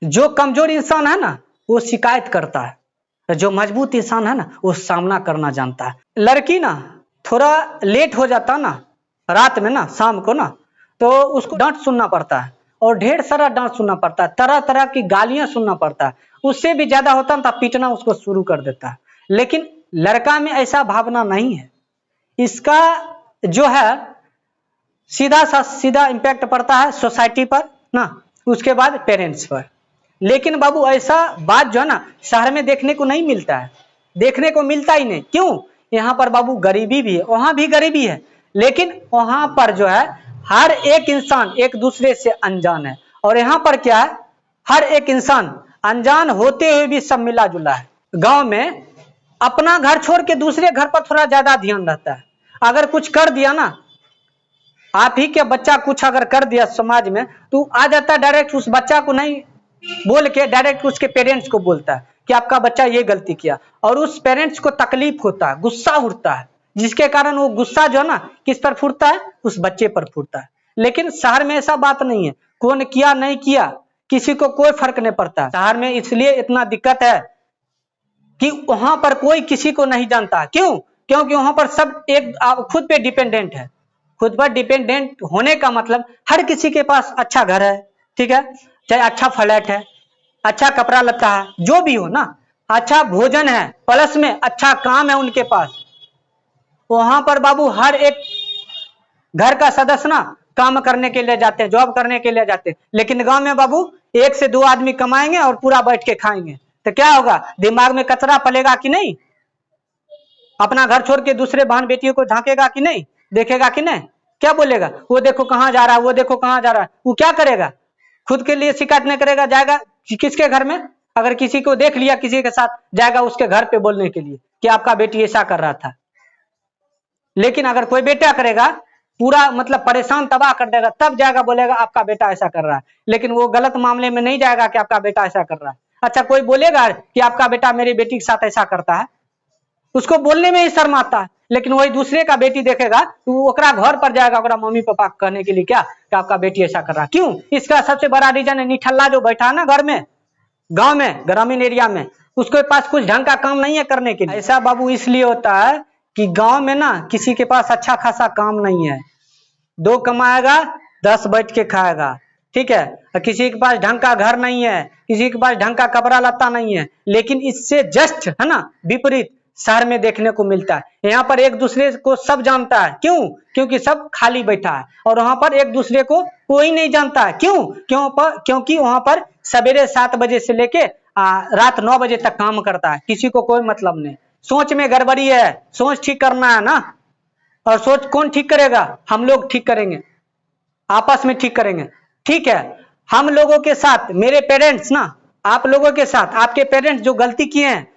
जो कमजोर इंसान है ना वो शिकायत करता है, जो मजबूत इंसान है ना वो सामना करना जानता है। लड़की ना थोड़ा लेट हो जाता ना रात में ना, शाम को ना, तो उसको डांट सुनना पड़ता है और ढेर सारा डांट सुनना पड़ता है, तरह तरह की गालियां सुनना पड़ता है। उससे भी ज्यादा होता ना तो पीटना उसको शुरू कर देता है। लेकिन लड़का में ऐसा भावना नहीं है। इसका जो है सीधा इम्पैक्ट पड़ता है सोसाइटी पर ना, उसके बाद पेरेंट्स पर। लेकिन बाबू ऐसा बात जो है ना शहर में देखने को नहीं मिलता है, देखने को मिलता ही नहीं। क्यों? यहाँ पर बाबू गरीबी भी है, वहां भी गरीबी है, लेकिन वहां पर जो है हर एक इंसान एक दूसरे से अनजान है, और यहाँ पर क्या है, हर एक इंसान अनजान होते हुए भी सब मिला जुला है। गांव में अपना घर छोड़ के दूसरे घर पर थोड़ा ज्यादा ध्यान रहता है। अगर कुछ कर दिया ना, आप ही के बच्चा कुछ अगर कर दिया समाज में, तो आ जाता है डायरेक्ट, उस बच्चा को नहीं बोल के डायरेक्ट उसके पेरेंट्स को बोलता है कि आपका बच्चा ये गलती किया, और उस पेरेंट्स को तकलीफ होता है, गुस्सा उठता है, जिसके कारण वो गुस्सा जो है ना किस पर फूटता है, उस बच्चे पर फूटता है। लेकिन शहर में ऐसा बात नहीं है, कौन किया नहीं किया किसी को कोई फर्क नहीं पड़ता। शहर में इसलिए इतना दिक्कत है कि वहां पर कोई किसी को नहीं जानता। क्यों? क्योंकि वहां पर सब एक खुद पे डिपेंडेंट है। खुद पर डिपेंडेंट होने का मतलब हर किसी के पास अच्छा घर है, ठीक है, चाहे अच्छा फ्लैट है, अच्छा कपड़ा लत्ता है, जो भी हो ना, अच्छा भोजन है, प्लस में अच्छा काम है उनके पास। वहां पर बाबू हर एक घर का सदस्य ना काम करने के लिए जाते हैं, जॉब करने के लिए जाते हैं। लेकिन गांव में बाबू 1 से 2 आदमी कमाएंगे और पूरा बैठ के खाएंगे, तो क्या होगा, दिमाग में कचरा पलेगा कि नहीं? अपना घर छोड़ के दूसरे बहन बेटियों को झांकेगा कि नहीं, देखेगा कि नहीं? क्या बोलेगा, वो देखो कहां जा रहा है, वो देखो कहां जा रहा है। वो क्या करेगा, खुद के लिए शिकायत नहीं करेगा, जाएगा किसके घर में, अगर किसी को देख लिया किसी के साथ, जाएगा उसके घर पे बोलने के लिए कि आपका बेटी ऐसा कर रहा था। लेकिन अगर कोई बेटा करेगा, पूरा मतलब परेशान तबाह कर देगा, तब जाएगा बोलेगा आपका बेटा ऐसा कर रहा है। लेकिन वो गलत मामले में नहीं जाएगा कि आपका बेटा ऐसा कर रहा है। अच्छा, कोई बोलेगा कि आपका बेटा मेरी बेटी के साथ ऐसा करता है, उसको बोलने में ही शर्म आता है। लेकिन वही दूसरे का बेटी देखेगा तो ओकरा घर पर जाएगा, ओकरा मम्मी पापा कहने के लिए क्या कि आपका बेटी ऐसा कर रहा है। क्यों? इसका सबसे बड़ा रीजन है निठल्ला जो बैठा है ना घर में, गांव में, ग्रामीण एरिया में, उसके पास कुछ ढंग का काम नहीं है करने के लिए। ऐसा बाबू इसलिए होता है कि गांव में ना किसी के पास अच्छा खासा काम नहीं है, 2 कमाएगा 10 बैठ के खाएगा, ठीक है, किसी के पास ढंग का घर नहीं है, किसी के पास ढंग का कपड़ा लत्ता नहीं है। लेकिन इससे जस्ट है ना विपरीत शहर में देखने को मिलता है। यहाँ पर एक दूसरे को सब जानता है। क्यों? क्योंकि सब खाली बैठा है, और वहां पर एक दूसरे को कोई नहीं जानता है। क्योंकि वहां पर सवेरे 7 बजे से लेके रात 9 बजे तक काम करता है, किसी को कोई मतलब नहीं। सोच में गड़बड़ी है, सोच ठीक करना है ना, और सोच कौन ठीक करेगा? हम लोग ठीक करेंगे, आपस में ठीक करेंगे, ठीक है। हम लोगों के साथ मेरे पेरेंट्स ना, आप लोगों के साथ आपके पेरेंट्स जो गलती किए हैं,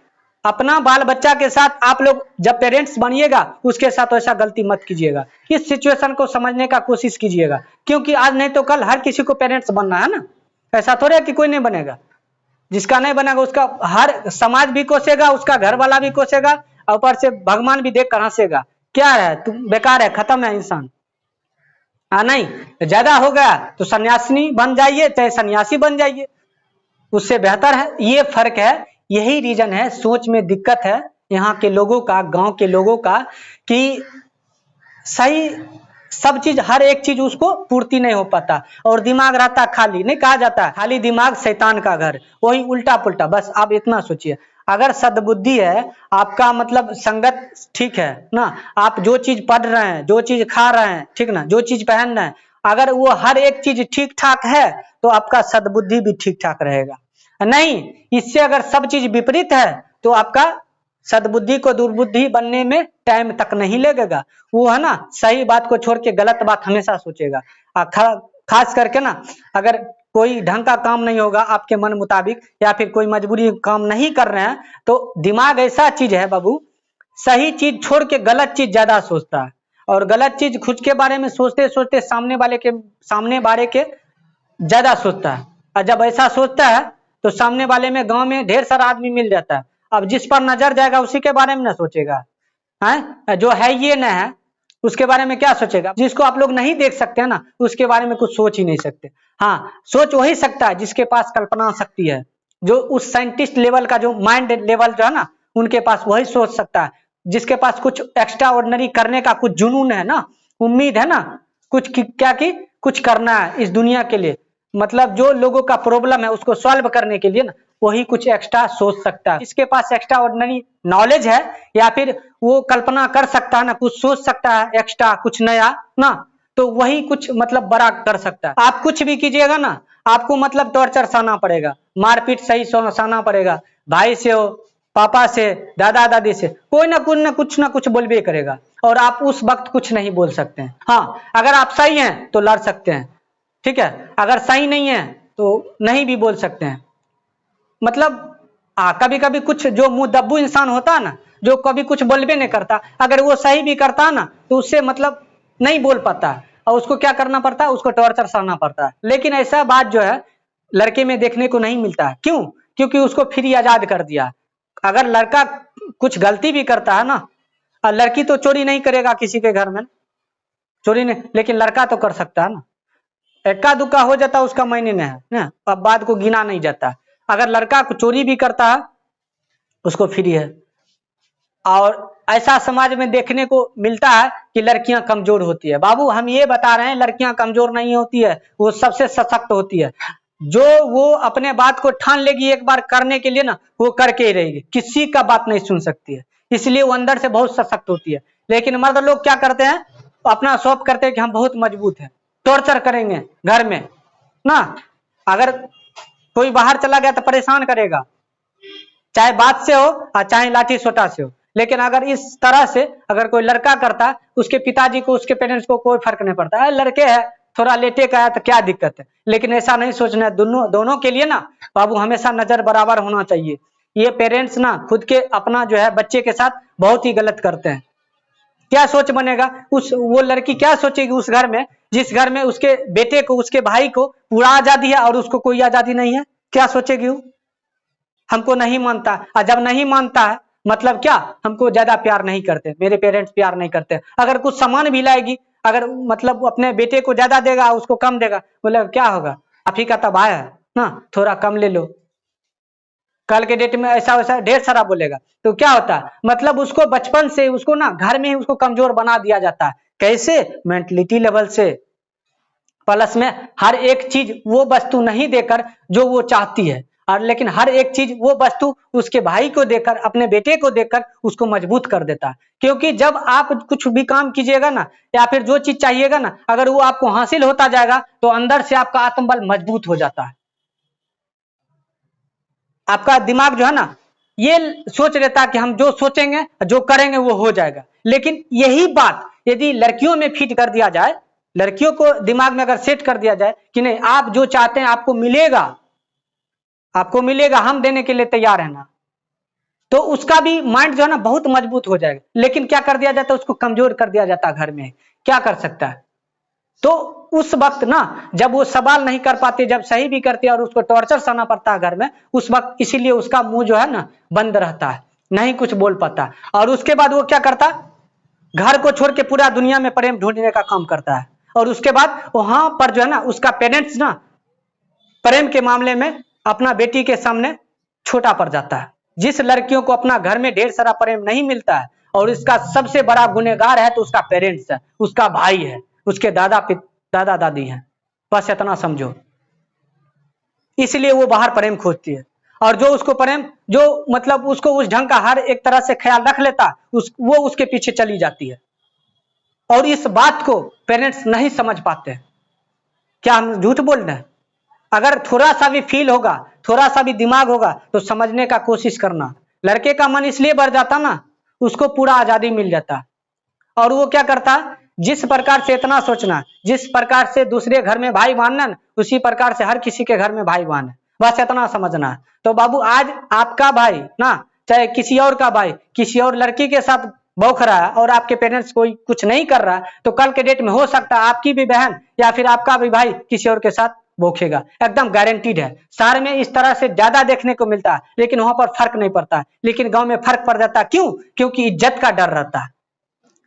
अपना बाल बच्चा के साथ आप लोग जब पेरेंट्स बनिएगा उसके साथ वैसा गलती मत कीजिएगा। इस सिचुएशन को समझने का कोशिश कीजिएगा, क्योंकि आज नहीं तो कल हर किसी को पेरेंट्स बनना है ना। ऐसा थोड़ा है कि कोई नहीं बनेगा, जिसका नहीं बनेगा उसका हर समाज भी कोसेगा, उसका घर वाला भी कोसेगा, ऊपर से भगवान भी देख कर हंसेगा। क्या है, तुम बेकार है, खत्म है इंसान। नहीं ज्यादा हो गया तो सन्यासिनी बन जाइए, चाहे सन्यासी बन जाइए, उससे बेहतर है। ये फर्क है, यही रीजन है, सोच में दिक्कत है यहाँ के लोगों का, गांव के लोगों का, कि सही सब चीज, हर एक चीज उसको पूर्ति नहीं हो पाता, और दिमाग रहता खाली। नहीं कहा जाता खाली दिमाग शैतान का घर, वही उल्टा पुल्टा। बस आप इतना सोचिए, अगर सद्बुद्धि है आपका, मतलब संगत ठीक है ना, आप जो चीज पढ़ रहे हैं, जो चीज खा रहे हैं, ठीक ना, जो चीज पहन रहे हैं, अगर वो हर एक चीज ठीक ठाक है तो आपका सद्बुद्धि भी ठीक ठाक रहेगा। नहीं, इससे अगर सब चीज विपरीत है तो आपका सद्बुद्धि को दुर्बुद्धि बनने में टाइम तक नहीं लगेगा। वो है ना सही बात को छोड़ के गलत बात हमेशा सोचेगा। खास करके ना, अगर कोई ढंग का काम नहीं होगा आपके मन मुताबिक, या फिर कोई मजबूरी काम नहीं कर रहे हैं, तो दिमाग ऐसा चीज है बाबू, सही चीज छोड़ के गलत चीज ज्यादा सोचता है, और गलत चीज खुद के बारे में सोचते सोचते सामने वाले के ज्यादा सोचता है। और जब ऐसा सोचता है तो सामने वाले में, गांव में ढेर सारा आदमी मिल जाता है। अब जिस पर नजर जाएगा उसी के बारे में ना सोचेगा, है जो है ये न है, उसके बारे में क्या सोचेगा? जिसको आप लोग नहीं देख सकते हैं ना, उसके बारे में कुछ सोच ही नहीं सकते। हाँ, सोच वही सकता है जिसके पास कल्पना शक्ति है, जो उस साइंटिस्ट लेवल का जो माइंड लेवल जो है ना, उनके पास वही सोच सकता है। जिसके पास कुछ एक्स्ट्रा ऑर्डिनरी करने का कुछ जुनून है ना, उम्मीद है ना, कुछ क्या की कुछ करना है इस दुनिया के लिए, मतलब जो लोगों का प्रॉब्लम है उसको सॉल्व करने के लिए ना, वही कुछ एक्स्ट्रा सोच सकता है। जिसके पास एक्स्ट्रा ऑर्डिनरी नॉलेज है या फिर वो कल्पना कर सकता है ना, कुछ सोच सकता है एक्स्ट्रा कुछ नया ना, तो वही कुछ मतलब बड़ा कर सकता है। आप कुछ भी कीजिएगा ना, आपको मतलब टॉर्चर सहना पड़ेगा, मारपीट सही सहना पड़ेगा, भाई से हो, पापा से, दादा दादी से, कोई ना कुछ बोलबे करेगा, और आप उस वक्त कुछ नहीं बोल सकते हैं। हाँ, अगर आप सही हैं तो लड़ सकते हैं, ठीक है, अगर सही नहीं है तो नहीं भी बोल सकते हैं। मतलब कभी कभी कुछ जो मुंह दब्बू इंसान होता है ना, जो कभी कुछ बोलबे नहीं करता, अगर वो सही भी करता है ना, तो उससे मतलब नहीं बोल पाता, और उसको क्या करना पड़ता है, उसको टॉर्चर सहना पड़ता है। लेकिन ऐसा बात जो है लड़के में देखने को नहीं मिलता है। क्यों? क्योंकि उसको फ्री आजाद कर दिया। अगर लड़का कुछ गलती भी करता है ना, लड़की तो चोरी नहीं करेगा किसी के घर में, चोरी नहीं, लेकिन लड़का तो कर सकता है ना, एक्का दुक्का हो जाता उसका मायने नहीं है ना, अब बात को गिना नहीं जाता। अगर लड़का को चोरी भी करता है उसको फ्री है। और ऐसा समाज में देखने को मिलता है कि लड़कियां कमजोर होती है। बाबू हम ये बता रहे हैं लड़कियां कमजोर नहीं होती है, वो सबसे सशक्त होती है। जो वो अपने बात को ठान लेगी एक बार करने के लिए ना, वो करके ही रहेगी, किसी का बात नहीं सुन सकती है, इसलिए वो अंदर से बहुत सशक्त होती है। लेकिन मर्द लोग क्या करते हैं, अपना शौक करते हैं कि हम बहुत मजबूत हैं, टॉर्चर करेंगे घर में ना, अगर कोई बाहर चला गया तो परेशान करेगा, चाहे बात से हो और चाहे लाठी सोटा से हो। लेकिन अगर इस तरह से अगर कोई लड़का करता, उसके पिताजी को, उसके पेरेंट्स को कोई फर्क नहीं पड़ता है, लड़के है थोड़ा लेटे का है तो क्या दिक्कत है। लेकिन ऐसा नहीं सोचना है, दोनों के लिए ना बाबू हमेशा नजर बराबर होना चाहिए। ये पेरेंट्स ना खुद के अपना जो है बच्चे के साथ बहुत ही गलत करते हैं। क्या सोच बनेगा, वो लड़की क्या सोचेगी उस घर में, जिस घर में उसके बेटे को, उसके भाई को पूरा आजादी है और उसको कोई आजादी नहीं है, क्या सोचेगी वो? हमको नहीं मानता, और जब नहीं मानता है मतलब क्या, हमको ज्यादा प्यार नहीं करते, मेरे पेरेंट्स प्यार नहीं करते। अगर कुछ सामान भी लाएगी, अगर मतलब अपने बेटे को ज्यादा देगा उसको कम देगा, बोले क्या होगा, आप ही का तबाह है ना, थोड़ा कम ले लो। कल के डेट में ऐसा वैसा ढेर सारा बोलेगा, तो क्या होता है, मतलब उसको बचपन से उसको ना घर में ही उसको कमजोर बना दिया जाता है। कैसे? मेंटलिटी लेवल से, प्लस में हर एक चीज वो वस्तु नहीं देकर जो वो चाहती है, और लेकिन हर एक चीज वो वस्तु उसके भाई को देकर, अपने बेटे को देकर उसको मजबूत कर देता है। क्योंकि जब आप कुछ भी काम कीजिएगा ना, या फिर जो चीज चाहिएगा ना, अगर वो आपको हासिल होता जाएगा तो अंदर से आपका आत्मबल मजबूत हो जाता है। आपका दिमाग जो है ना ये सोच लेता है कि हम जो सोचेंगे जो करेंगे वो हो जाएगा। लेकिन यही बात यदि लड़कियों में फिट कर दिया जाए, लड़कियों को दिमाग में अगर सेट कर दिया जाए कि नहीं आप जो चाहते हैं आपको मिलेगा, आपको मिलेगा, हम देने के लिए तैयार है ना, तो उसका भी माइंड जो है ना बहुत मजबूत हो जाएगा। लेकिन क्या कर दिया जाता है, उसको कमजोर कर दिया जाता है घर में, क्या कर सकता है। तो उस वक्त ना जब वो सवाल नहीं कर पाते, जब सही भी करते और उसको टॉर्चर सहना पड़ता है घर में, उस वक्त इसीलिए उसका मुंह जो है ना बंद रहता है, नहीं कुछ बोल पाता। और उसके बाद वो क्या करता, घर को छोड़ के पूरा दुनिया में प्रेम ढूंढने का काम करता है। और उसके बाद वहां पर जो है ना उसका पेरेंट्स ना प्रेम के मामले में अपना बेटी के सामने छोटा पड़ जाता है। जिस लड़कियों को अपना घर में ढेर सारा प्रेम नहीं मिलता है और इसका सबसे बड़ा गुनहगार है तो उसका पेरेंट्स है, उसका भाई है, उसके दादा दादी हैं, बस इतना समझो। इसलिए वो बाहर प्रेम खोजती है, और जो उसको प्रेम जो मतलब उसको उस ढंग का हर एक तरह से ख्याल रख लेता वो उसके पीछे चली जाती है। और इस बात को पेरेंट्स नहीं समझ पाते। क्या हम झूठ बोल रहे हैं? अगर थोड़ा सा भी फील होगा, थोड़ा सा भी दिमाग होगा तो समझने का कोशिश करना। लड़के का मन इसलिए बढ़ जाता ना, उसको पूरा आजादी मिल जाता, और वो क्या करता, जिस प्रकार से इतना सोचना, जिस प्रकार से दूसरे घर में भाई मानना, उसी प्रकार से हर किसी के घर में भाई मान, बस इतना समझना। तो बाबू आज आपका भाई ना चाहे किसी और का भाई किसी और लड़की के साथ बौख रहा है और आपके पेरेंट्स कोई कुछ नहीं कर रहा, तो कल के डेट में हो सकता है आपकी भी बहन या फिर आपका भी भाई किसी और के साथ बौखेगा, एकदम गारंटीड है। शहर में इस तरह से ज्यादा देखने को मिलता है, लेकिन वहां पर फर्क नहीं पड़ता, लेकिन गांव में फर्क पड़ जाता। क्यों? क्योंकि इज्जत का डर रहता है।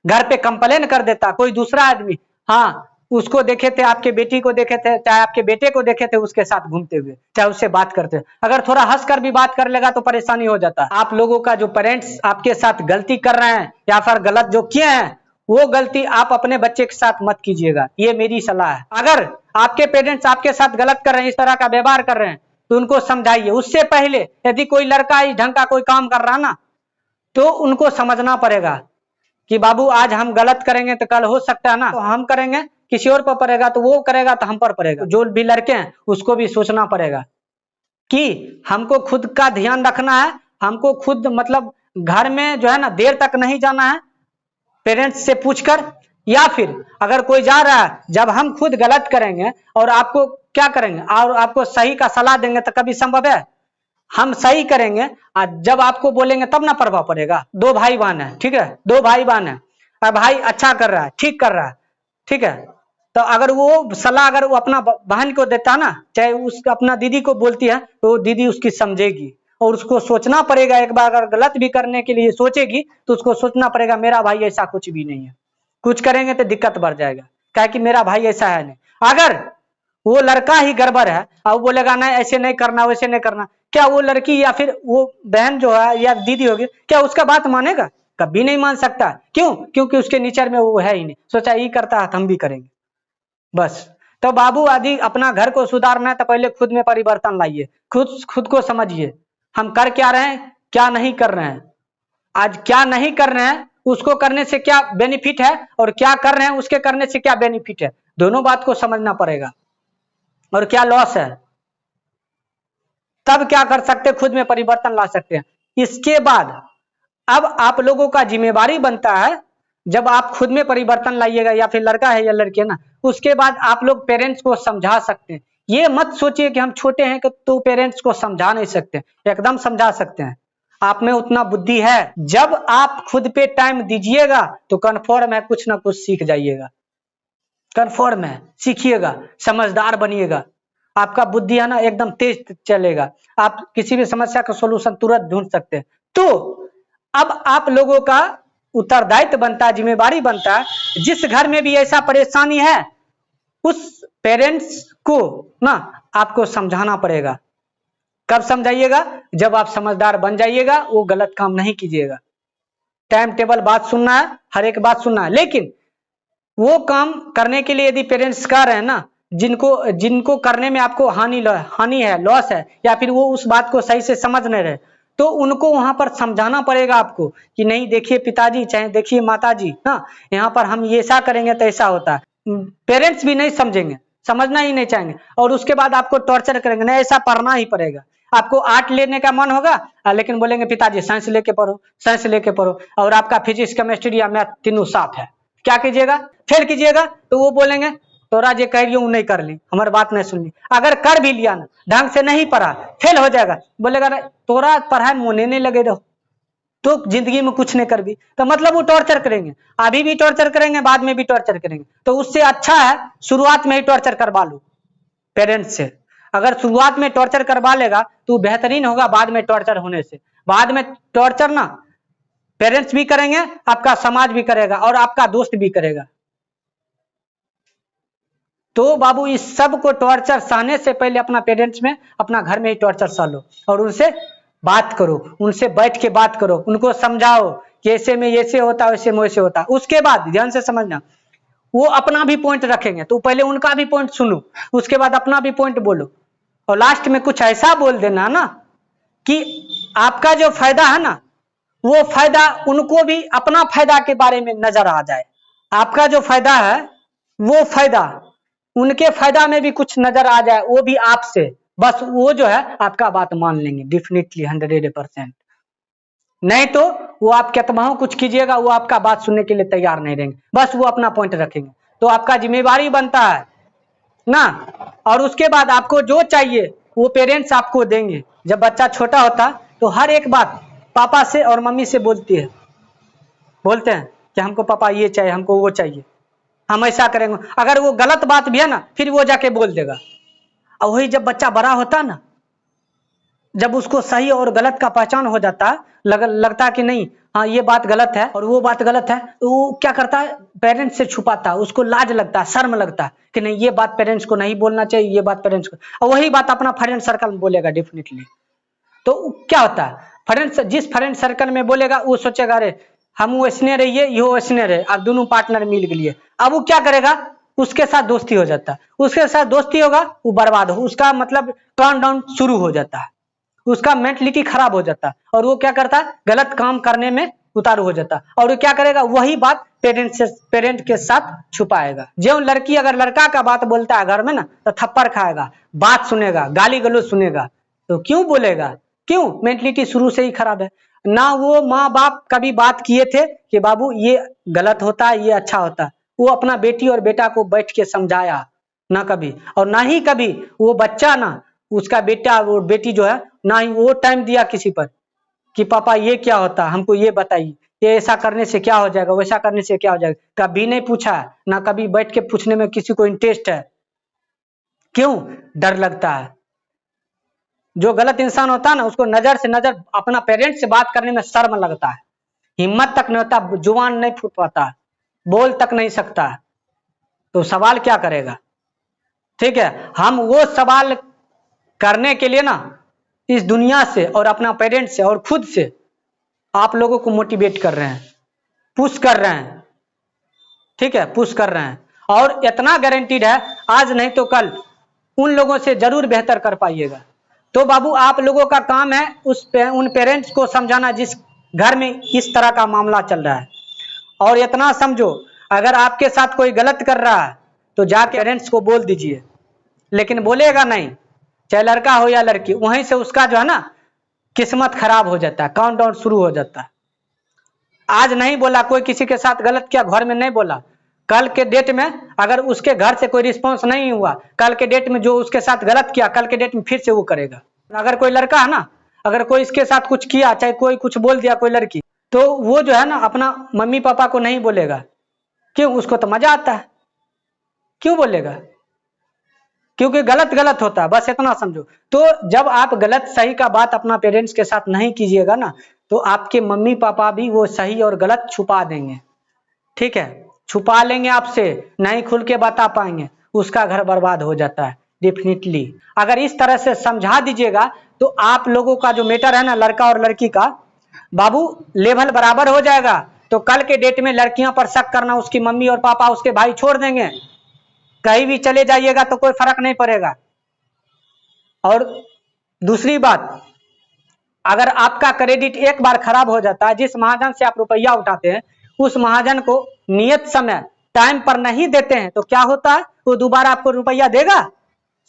घर पे कंप्लेन कर देता कोई दूसरा आदमी, हाँ उसको देखे थे, आपके बेटी को देखे थे, चाहे आपके बेटे को देखे थे उसके साथ घूमते हुए, चाहे उससे बात करते, अगर थोड़ा हंस कर भी बात कर लेगा तो परेशानी हो जाता। आप लोगों का जो पेरेंट्स आपके साथ गलती कर रहे हैं या फिर गलत जो किए हैं, वो गलती आप अपने बच्चे के साथ मत कीजिएगा, ये मेरी सलाह है। अगर आपके पेरेंट्स आपके साथ गलत कर रहे हैं, इस तरह का व्यवहार कर रहे हैं, तो उनको समझाइए। उससे पहले यदि कोई लड़का इस ढंग का कोई काम कर रहा ना, तो उनको समझना पड़ेगा कि बाबू आज हम गलत करेंगे तो कल हो सकता है ना, तो हम करेंगे किसी और पर पड़ेगा, तो वो करेगा तो हम पर पड़ेगा। जो भी लड़के हैं उसको भी सोचना पड़ेगा कि हमको खुद का ध्यान रखना है, हमको खुद मतलब घर में जो है ना देर तक नहीं जाना है पेरेंट्स से पूछकर, या फिर अगर कोई जा रहा है, जब हम खुद गलत करेंगे और आपको क्या करेंगे और आपको सही का सलाह देंगे तो कभी संभव है? हम सही करेंगे और जब आपको बोलेंगे तब ना प्रभाव पड़ेगा। दो भाई बहन है, ठीक है, दो भाई बहन है, और भाई अच्छा कर रहा है, ठीक कर रहा है, ठीक है, तो अगर वो सलाह अगर वो अपना बहन को देता ना, चाहे उस अपना दीदी को बोलती है, तो दीदी उसकी समझेगी और उसको सोचना पड़ेगा। एक बार अगर गलत भी करने के लिए सोचेगी तो उसको सोचना पड़ेगा मेरा भाई ऐसा कुछ भी नहीं है, कुछ करेंगे तो दिक्कत बढ़ जाएगा, क्या कि मेरा भाई ऐसा है नहीं। अगर वो लड़का ही गड़बड़ है और बोलेगा नहीं ऐसे नहीं करना वैसे नहीं करना, क्या वो लड़की या फिर वो बहन जो है या दीदी होगी, क्या उसका बात मानेगा? कभी नहीं मान सकता। क्यों? क्योंकि उसके नेचर में वो है ही नहीं, सोचा ये करता है तो हम भी करेंगे बस। तो बाबू आदि अपना घर को सुधारना है तो पहले खुद में परिवर्तन लाइए, खुद को समझिए हम कर क्या रहे हैं, क्या नहीं कर रहे हैं। आज क्या नहीं कर रहे हैं उसको करने से क्या बेनिफिट है और क्या कर रहे हैं उसके करने से क्या बेनिफिट है, दोनों बात को समझना पड़ेगा। और क्या लॉस है, तब क्या कर सकते, खुद में परिवर्तन ला सकते हैं। इसके बाद अब आप लोगों का जिम्मेवारी बनता है, जब आप खुद में परिवर्तन लाइएगा, या फिर लड़का है या लड़की है ना, उसके बाद आप लोग पेरेंट्स को समझा सकते हैं। ये मत सोचिए कि हम छोटे हैं तो पेरेंट्स को समझा नहीं सकते, एकदम समझा सकते हैं, आप में उतना बुद्धि है। जब आप खुद पे टाइम दीजिएगा तो कन्फर्म है कुछ ना कुछ सीख जाइएगा, कन्फर्म है सीखिएगा, समझदार बनिएगा, आपका बुद्धि है ना एकदम तेज चलेगा, आप किसी भी समस्या का सोल्यूशन तुरंत ढूंढ सकते हैं। तो अब आप लोगों का उत्तरदायित्व बनता है, जिम्मेवारी बनता है, जिस घर में भी ऐसा परेशानी है उस पेरेंट्स को ना आपको समझाना पड़ेगा। कब समझाइएगा? जब आप समझदार बन जाइएगा, वो गलत काम नहीं कीजिएगा। टाइम टेबल बात सुनना है, हर एक बात सुनना है, लेकिन वो काम करने के लिए यदि पेरेंट्स कह रहे हैं ना, जिनको करने में आपको हानि है, लॉस है, या फिर वो उस बात को सही से समझ नहीं रहे, तो उनको वहां पर समझाना पड़ेगा आपको कि नहीं देखिए पिताजी, चाहे देखिए माताजी, ना यहाँ पर हम ये ऐसा करेंगे तो ऐसा होता है। पेरेंट्स भी नहीं समझेंगे, समझना ही नहीं चाहेंगे, और उसके बाद आपको टॉर्चर करेंगे, नहीं ऐसा पढ़ना ही पड़ेगा। आपको आर्ट लेने का मन होगा लेकिन बोलेंगे पिताजी साइंस लेके पढ़ो, साइंस लेके पढ़ो, और आपका फिजिक्स केमिस्ट्री या मैथ तीनों साफ है, क्या कीजिएगा? फेल कीजिएगा। तो वो बोलेंगे तोरा जे कह रही हूँ नहीं कर ली, हमारी बात नहीं सुनली। अगर कर भी लिया ना, ढंग से नहीं पढ़ा, फेल हो जाएगा, बोलेगा तोरा पढ़ाई मोने नहीं लगे रहो, तो जिंदगी में कुछ नहीं कर भी, तो मतलब वो टॉर्चर करेंगे, अभी भी टॉर्चर करेंगे, बाद में भी टॉर्चर करेंगे। तो उससे अच्छा है शुरुआत में ही टॉर्चर करवा लो पेरेंट्स से। अगर शुरुआत में टॉर्चर करवा लेगा तो बेहतरीन होगा बाद में टॉर्चर होने से। बाद में टॉर्चर ना पेरेंट्स भी करेंगे, आपका समाज भी करेगा और आपका दोस्त भी करेगा। तो बाबू इस सब को टॉर्चर सहने से पहले अपना पेरेंट्स में, अपना घर में ही टॉर्चर सह लो और उनसे बात करो, उनसे बैठ के बात करो, उनको समझाओ कि ऐसे में ऐसे होता है, वैसे में वैसे होता है। उसके बाद ध्यान से समझना, वो अपना भी पॉइंट रखेंगे तो पहले उनका भी पॉइंट सुनो, उसके बाद अपना भी पॉइंट बोलो, और लास्ट में कुछ ऐसा बोल देना ना कि आपका जो फायदा है ना, वो फायदा उनको भी अपना फायदा के बारे में नजर आ जाए। आपका जो फायदा है वो फायदा उनके फायदा में भी कुछ नजर आ जाए, वो भी आपसे, बस वो जो है आपका बात मान लेंगे डेफिनेटली 100%। नहीं तो वो आप कितना कुछ कीजिएगा, वो आपका बात सुनने के लिए तैयार नहीं रहेंगे, बस वो अपना पॉइंट रखेंगे। तो आपका जिम्मेवारी बनता है ना, और उसके बाद आपको जो चाहिए वो पेरेंट्स आपको देंगे। जब बच्चा छोटा होता तो हर एक बात पापा से और मम्मी से बोलते हैं कि हमको पापा ये चाहिए, हमको वो चाहिए, हम ऐसा करेंगे। अगर वो गलत बात भी है ना, फिर वो जाके बोल देगा। और वही जब बच्चा बड़ा होता ना, जब उसको सही और गलत का पहचान हो जाता है, लगता है कि नहीं हाँ ये बात गलत है और वो बात गलत है, तो वो क्या करता है, पेरेंट्स से छुपाता है, उसको लाज लगता है, शर्म लगता है कि नहीं ये बात पेरेंट्स को नहीं बोलना चाहिए, ये बात पेरेंट्स को, और वही बात अपना फ्रेंड सर्कल में बोलेगा डेफिनेटली। तो क्या होता है, जिस फ्रेंड सर्कल में बोलेगा वो सोचेगा अरे हम वैसने रहिए, यो वैसने रहे, अब दोनों पार्टनर मिल गए। अब वो क्या करेगा, उसके साथ दोस्ती हो जाता है, उसके साथ दोस्ती होगा वो बर्बाद हो, उसका मतलब काउंटडाउन शुरू हो जाता है, उसका मेंटलिटी खराब हो जाता है और वो क्या करता है, गलत काम करने में उतारू हो जाता है। और वो क्या करेगा, वही बात पेरेंट के साथ छुपाएगा। जो लड़की अगर लड़का का बात बोलता है घर में ना, तो थप्पड़ खाएगा, बात सुनेगा, गाली गलौज सुनेगा, तो क्यों बोलेगा, क्यों, मेंटलिटी शुरू से ही खराब है ना। वो माँ बाप कभी बात किए थे कि बाबू ये गलत होता है, ये अच्छा होता है, वो अपना बेटी और बेटा को बैठ के समझाया ना कभी, और ना ही कभी वो बच्चा ना उसका बेटा वो बेटी जो है ना ही वो टाइम दिया किसी पर कि पापा ये क्या होता है, हमको ये बताइए, ये ऐसा करने से क्या हो जाएगा, वैसा करने से क्या हो जाएगा, कभी नहीं पूछा, ना कभी बैठ के पूछने में किसी को इंटरेस्ट है। क्यों, डर लगता है। जो गलत इंसान होता है ना, उसको नजर से नजर, अपना पेरेंट्स से बात करने में शर्म लगता है, हिम्मत तक नहीं होता, जुबान नहीं फूट पाता, बोल तक नहीं सकता, तो सवाल क्या करेगा। ठीक है, हम वो सवाल करने के लिए ना इस दुनिया से और अपना पेरेंट्स से और खुद से आप लोगों को मोटिवेट कर रहे हैं, पुश कर रहे हैं। ठीक है, पुश कर रहे हैं, और इतना गारंटीड है आज नहीं तो कल उन लोगों से जरूर बेहतर कर पाइएगा। तो बाबू आप लोगों का काम है उन पेरेंट्स को समझाना जिस घर में इस तरह का मामला चल रहा है। और इतना समझो, अगर आपके साथ कोई गलत कर रहा है तो जाके पेरेंट्स को बोल दीजिए, लेकिन बोलेगा नहीं, चाहे लड़का हो या लड़की, वहीं से उसका जो है ना किस्मत खराब हो जाता है, काउंटडाउन शुरू हो जाता है। आज नहीं बोला, कोई किसी के साथ गलत किया, घर में नहीं बोला, कल के डेट में अगर उसके घर से कोई रिस्पांस नहीं हुआ, कल के डेट में जो उसके साथ गलत किया, कल के डेट में फिर से वो करेगा। अगर कोई लड़का है ना, अगर कोई इसके साथ कुछ किया, चाहे कोई कुछ बोल दिया कोई लड़की, तो वो जो है ना अपना मम्मी पापा को नहीं बोलेगा। क्यों, उसको तो मजा आता है, क्यों बोलेगा, क्योंकि गलत गलत होता है, बस इतना समझो। तो जब आप गलत सही का बात अपना पेरेंट्स के साथ नहीं कीजिएगा ना, तो आपके मम्मी पापा भी वो सही और गलत छुपा देंगे। ठीक है, छुपा लेंगे आपसे, नहीं खुल के बता पाएंगे, उसका घर बर्बाद हो जाता है डेफिनेटली। अगर इस तरह से समझा दीजिएगा तो आप लोगों का जो मैटर है ना, लड़का और लड़की का, बाबू लेवल बराबर हो जाएगा। तो कल के डेट में लड़कियों पर शक करना उसकी मम्मी और पापा उसके भाई छोड़ देंगे, कहीं भी चले जाइएगा तो कोई फर्क नहीं पड़ेगा। और दूसरी बात, अगर आपका क्रेडिट एक बार खराब हो जाता है, जिस महाजन से आप रुपया उठाते हैं उस महाजन को नियत समय टाइम पर नहीं देते हैं, तो क्या होता है, वो दोबारा आपको रुपया देगा,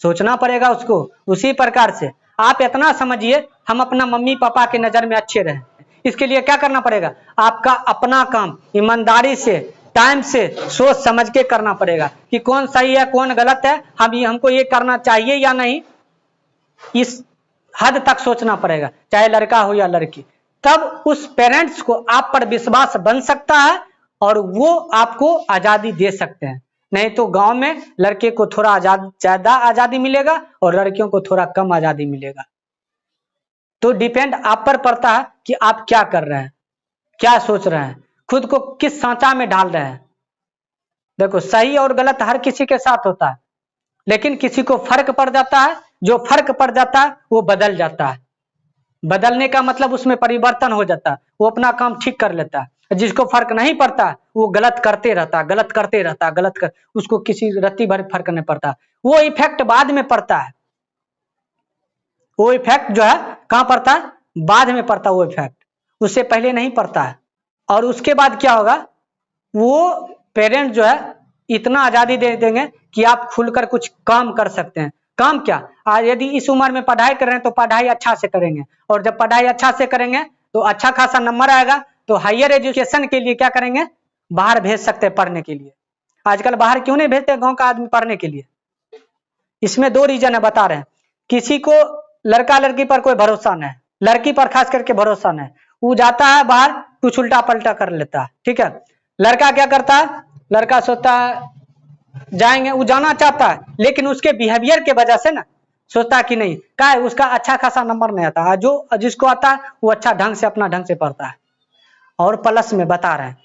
सोचना पड़ेगा उसको। उसी प्रकार से आप इतना समझिए, हम अपना मम्मी पापा के नजर में अच्छे रहें, इसके लिए क्या करना पड़ेगा, आपका अपना काम ईमानदारी से टाइम से सोच समझ के करना पड़ेगा कि कौन सही है कौन गलत है, हमको ये करना चाहिए या नहीं, इस हद तक सोचना पड़ेगा, चाहे लड़का हो या लड़की। तब उस पेरेंट्स को आप पर विश्वास बन सकता है और वो आपको आजादी दे सकते हैं। नहीं तो गांव में लड़के को थोड़ा ज्यादा आजादी मिलेगा और लड़कियों को थोड़ा कम आजादी मिलेगा। तो डिपेंड आप पर पड़ता है कि आप क्या कर रहे हैं, क्या सोच रहे हैं, खुद को किस सांचा में डाल रहे हैं। देखो, सही और गलत हर किसी के साथ होता है, लेकिन किसी को फर्क पड़ जाता है, जो फर्क पड़ जाता है वो बदल जाता है। बदलने का मतलब उसमें परिवर्तन हो जाता है, वो अपना काम ठीक कर लेता है। जिसको फर्क नहीं पड़ता वो गलत करते रहता, गलत करते रहता, उसको किसी रत्ती भर फर्क नहीं पड़ता। वो इफेक्ट बाद में पड़ता है, वो इफेक्ट जो है कहां पड़ता है, बाद में पड़ता है वो इफेक्ट, उससे पहले नहीं पड़ता है। और उसके बाद क्या होगा, वो पेरेंट जो है इतना आजादी दे देंगे कि आप खुलकर कुछ काम कर सकते हैं। काम क्या, आज यदि इस उम्र में पढ़ाई कर रहे हैं तो पढ़ाई अच्छा से करेंगे, और जब पढ़ाई अच्छा से करेंगे तो अच्छा खासा नंबर आएगा, तो हायर एजुकेशन के लिए क्या करेंगे, बाहर भेज सकते हैं पढ़ने के लिए। आजकल बाहर क्यों नहीं भेजते गांव का आदमी पढ़ने के लिए, इसमें दो रीजन है, बता रहे हैं। किसी को लड़का लड़की पर कोई भरोसा नहीं, लड़की पर खास करके भरोसा नहीं, वो जाता है बाहर कुछ उल्टा पलटा कर लेता है। ठीक है, लड़का क्या करता है, लड़का सोचता है जाएंगे, वो जाना चाहता है, लेकिन उसके बिहेवियर के वजह से ना सोचता है कि नहीं क्या है, उसका अच्छा खासा नंबर नहीं आता, जो जिसको आता है वो अच्छा ढंग से अपना ढंग से पढ़ता है। और प्लस में बता रहे हैं,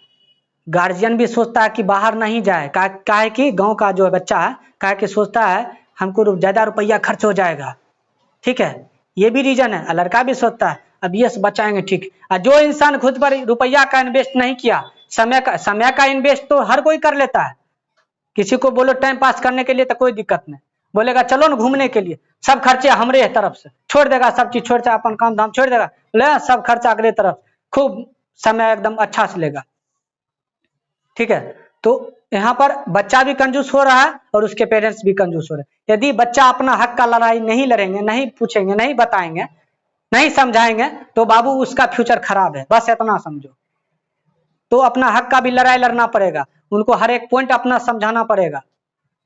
गार्जियन भी सोचता है कि बाहर नहीं जाए, काहे कि गांव का जो बच्चा है काहे कि सोचता है हमको ज्यादा रुपया खर्च हो जाएगा, ठीक है, ये भी रीजन है। लड़का भी सोचता है अब ये बचाएंगे, ठीक। जो इंसान खुद पर रुपया का इन्वेस्ट नहीं किया, समय का इन्वेस्ट तो हर कोई कर लेता है। किसी को बोलो टाइम पास करने के लिए तो कोई दिक्कत नहीं, बोलेगा चलो ना घूमने के लिए, सब खर्चे हमारे तरफ से, छोड़ देगा सब चीज, छोड़ अपन काम धाम छोड़ देगा, बोले सब खर्चा अगले तरफ, खूब समय एकदम अच्छा से लेगा, ठीक है। तो यहाँ पर बच्चा भी कंजूस हो रहा है और उसके पेरेंट्स भी कंजूस हो रहे हैं। यदि बच्चा अपना हक का लड़ाई नहीं लड़ेंगे, नहीं पूछेंगे, नहीं बताएंगे, नहीं समझाएंगे, तो बाबू उसका फ्यूचर खराब है, बस इतना समझो। तो अपना हक का भी लड़ाई लड़ना पड़ेगा, उनको हर एक पॉइंट अपना समझाना पड़ेगा,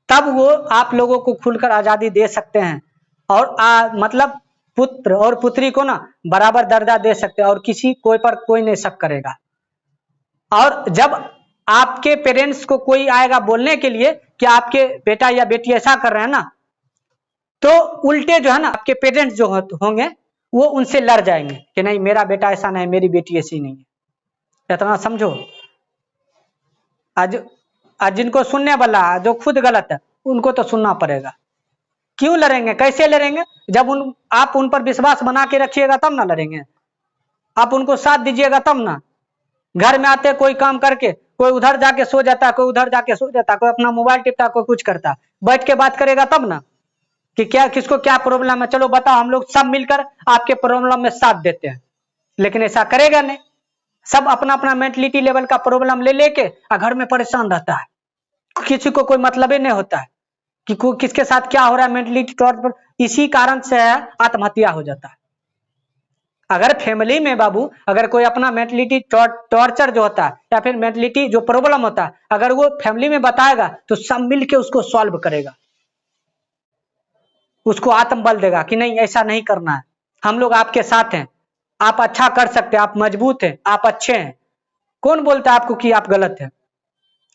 तब वो आप लोगों को खुलकर आजादी दे सकते हैं। और मतलब पुत्र और पुत्री को ना बराबर दर्जा दे सकते हैं, और किसी कोई पर कोई नहीं शक करेगा। और जब आपके पेरेंट्स को कोई आएगा बोलने के लिए कि आपके बेटा या बेटी ऐसा कर रहे हैं ना, तो उल्टे जो है ना आपके पेरेंट्स जो होंगे वो उनसे लड़ जाएंगे कि नहीं मेरा बेटा ऐसा नहीं, मेरी बेटी ऐसी नहीं है, इतना समझो। आज जिनको सुनने वाला जो खुद गलत है उनको तो सुनना पड़ेगा। क्यों लड़ेंगे, कैसे लड़ेंगे, जब आप उन पर विश्वास बना के रखिएगा तब ना लड़ेंगे, आप उनको साथ दीजिएगा तब ना। घर में आते कोई काम करके, कोई उधर जाके सो जाता है, कोई उधर जाके सो जाता है, कोई अपना मोबाइल टिपता है, कोई कुछ करता है, बैठ के बात करेगा तब ना कि क्या किसको क्या प्रॉब्लम है, चलो बताओ, हम लोग सब मिलकर आपके प्रॉब्लम में साथ देते हैं। लेकिन ऐसा करेगा नहीं, सब अपना अपना मेंटलिटी लेवल का प्रॉब्लम ले लेके घर में परेशान रहता है, किसी को कोई मतलब ही नहीं होता है कि किसके साथ क्या हो रहा है मेंटलिटी तौर पर। इसी कारण से आत्महत्या हो जाता है। अगर फैमिली में बाबू अगर कोई अपना मेंटलिटी टॉर्चर जो होता है या फिर मेंटलिटी जो प्रॉब्लम होता है, अगर वो फैमिली में बताएगा तो सब मिलके उसको सॉल्व करेगा, उसको आत्मबल देगा कि नहीं ऐसा नहीं करना है, हम लोग आपके साथ हैं, आप अच्छा कर सकते हैं, आप मजबूत हैं, आप अच्छे हैं। कौन बोलता है आपको कि आप गलत हैं?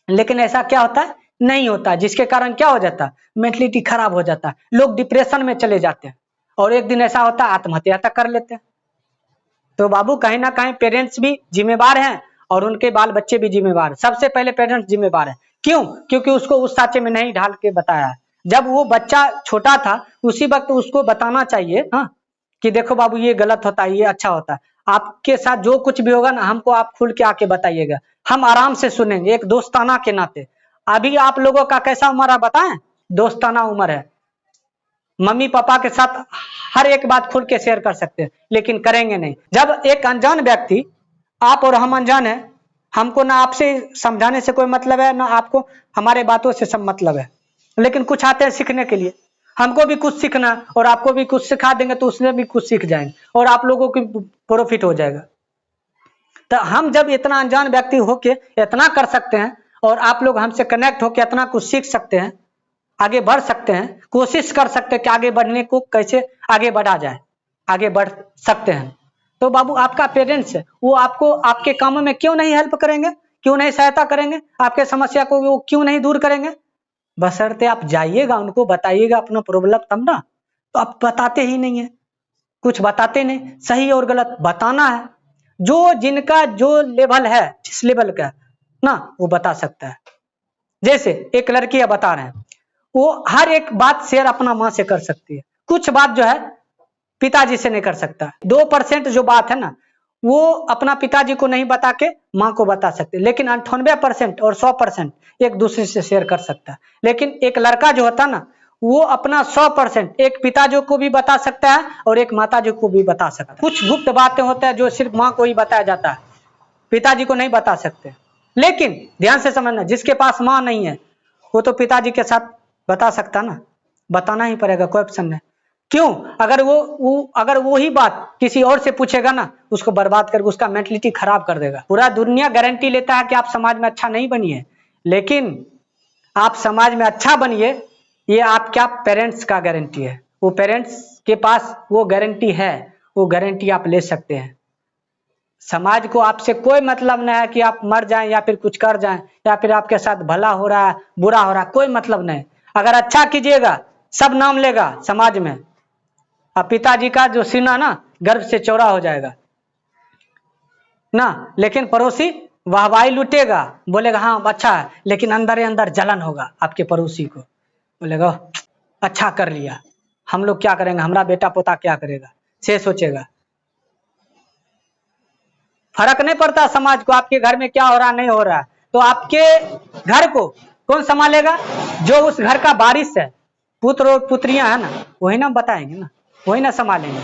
लेकिन ऐसा क्या होता है, नहीं होता, जिसके कारण क्या हो जाता है, मेंटलिटी खराब हो जाता है, लोग डिप्रेशन में चले जाते हैं, और एक दिन ऐसा होता है आत्महत्या तक कर लेते हैं। तो बाबू कहीं ना कहीं पेरेंट्स भी जिम्मेवार हैं और उनके बाल बच्चे भी जिम्मेवार हैं। सबसे पहले पेरेंट्स जिम्मेवार है। क्यों? क्योंकि उसको उस सांचे में नहीं ढाल के बताया है। जब वो बच्चा छोटा था उसी वक्त उसको बताना चाहिए, हाँ, कि देखो बाबू ये गलत होता है, ये अच्छा होता है, आपके साथ जो कुछ भी होगा ना हमको आप खुल के आके बताइएगा, हम आराम से सुनेंगे, एक दोस्ताना के नाते। अभी आप लोगों का कैसा उम्र है बताएं, दोस्ताना उम्र है, मम्मी पापा के साथ हर एक बात खुल के शेयर कर सकते हैं, लेकिन करेंगे नहीं। जब एक अनजान व्यक्ति, आप और हम अनजान है, हमको ना आपसे समझाने से कोई मतलब है ना आपको हमारे बातों से सब मतलब है, लेकिन कुछ आते हैं सीखने के लिए, हमको भी कुछ सीखना और आपको भी कुछ सिखा देंगे तो उसने भी कुछ सीख जाएंगे और आप लोगों की प्रॉफिट हो जाएगा। तो हम जब इतना अनजान व्यक्ति होके इतना कर सकते हैं और आप लोग हमसे कनेक्ट होके इतना कुछ सीख सकते हैं, आगे बढ़ सकते हैं, कोशिश कर सकते हैं कि आगे बढ़ने को कैसे आगे बढ़ा जाए, आगे बढ़ सकते हैं। तो बाबू आपका पेरेंट्स है, वो आपको आपके कामों में क्यों नहीं हेल्प करेंगे, क्यों नहीं सहायता करेंगे, आपके समस्या को वो क्यों नहीं दूर करेंगे? बशर्ते आप जाइएगा उनको बताइएगा अपना प्रॉब्लम, तब ना। तो आप बताते ही नहीं है, कुछ बताते नहीं, सही और गलत बताना है। जो जिनका जो लेवल है, जिस लेवल का ना वो बता सकता है। जैसे एक लड़की बता रहे हैं, वो हर एक बात शेयर अपना माँ से कर सकती है, कुछ बात जो है पिताजी से नहीं कर सकता। 2% जो बात है ना वो अपना पिताजी को नहीं बता के माँ को बता सकते, लेकिन 98% और 100% एक दूसरे से शेयर कर सकता है। लेकिन एक लड़का जो होता है ना वो अपना 100% एक पिताजी को भी बता सकता है और एक माताजी को भी बता सकता है। कुछ गुप्त बातें होता है जो सिर्फ माँ को ही बताया जाता है, पिताजी को नहीं बता सकते। लेकिन ध्यान से समझना, जिसके पास माँ नहीं है वो तो पिताजी के साथ बता सकता ना, बताना ही पड़ेगा, कोई ऑप्शन नहीं। क्यों? अगर वो ही बात किसी और से पूछेगा ना उसको बर्बाद कर, उसका मेंटलिटी खराब कर देगा। पूरा दुनिया गारंटी लेता है कि आप समाज में अच्छा नहीं बनिए, लेकिन आप समाज में अच्छा बनिए ये आपका पेरेंट्स का गारंटी है। वो पेरेंट्स के पास वो गारंटी है, वो गारंटी आप ले सकते हैं। समाज को आपसे कोई मतलब नहीं है कि आप मर जाएं या फिर कुछ कर जाएं या फिर आपके साथ भला हो रहा है बुरा हो रहा है, कोई मतलब नहीं। अगर अच्छा कीजिएगा सब नाम लेगा समाज में, अब पिताजी का जो सीना ना गर्व से चौड़ा हो जाएगा ना, लेकिन पड़ोसी वाहवाही लुटेगा, बोलेगा हाँ अच्छा है, लेकिन अंदर ही अंदर जलन होगा आपके पड़ोसी को, बोलेगा अच्छा कर लिया, हम लोग क्या करेंगे, हमारा बेटा पोता क्या करेगा, से सोचेगा। फर्क नहीं पड़ता समाज को आपके घर में क्या हो रहा नहीं हो रहा, तो आपके घर को कौन संभालेगा, जो उस घर का वारिस है, पुत्र और पुत्रियां है ना, वही ना बताएंगे ना, वही ना संभालेंगे।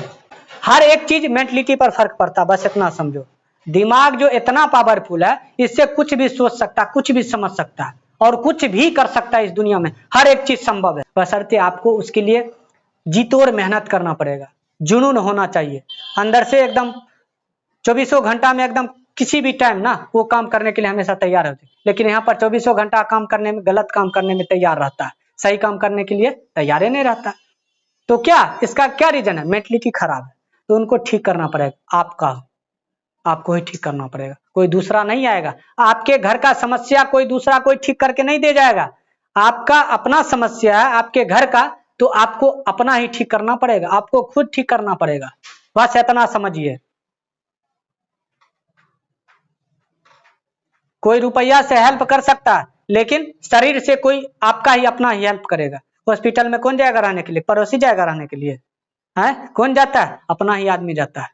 हर एक चीज मेंटलिटी पर फर्क पड़ता, बस इतना समझो। दिमाग जो इतना पावरफुल है, इससे कुछ भी सोच सकता, कुछ भी समझ सकता है और कुछ भी कर सकता है इस दुनिया में, हर एक चीज संभव है, बशर्ते आपको उसके लिए जीतोड़ मेहनत करना पड़ेगा, जुनून होना चाहिए अंदर से, एकदम 24 घंटा में एकदम किसी भी टाइम ना वो काम करने के लिए हमेशा तैयार होते। लेकिन यहाँ पर 24 घंटा काम करने में, गलत काम करने में तैयार रहता है, सही काम करने के लिए तैयार ही नहीं रहता। तो क्या इसका क्या रीजन है, मेंटलिटी खराब है, तो उनको ठीक करना पड़ेगा, आपको ही ठीक करना पड़ेगा, कोई दूसरा नहीं आएगा। आपके घर का समस्या कोई दूसरा कोई ठीक करके नहीं दे जाएगा, आपका अपना समस्या है आपके घर का, तो आपको अपना ही ठीक करना पड़ेगा, आपको खुद ठीक करना पड़ेगा, बस इतना समझिए। कोई रुपया से हेल्प कर सकता है, लेकिन शरीर से कोई आपका ही अपना ही हेल्प करेगा। हॉस्पिटल में कौन जाएगा रहने के लिए, पड़ोसी जाएगा रहने के लिए, है कौन जाता है, अपना ही आदमी जाता है।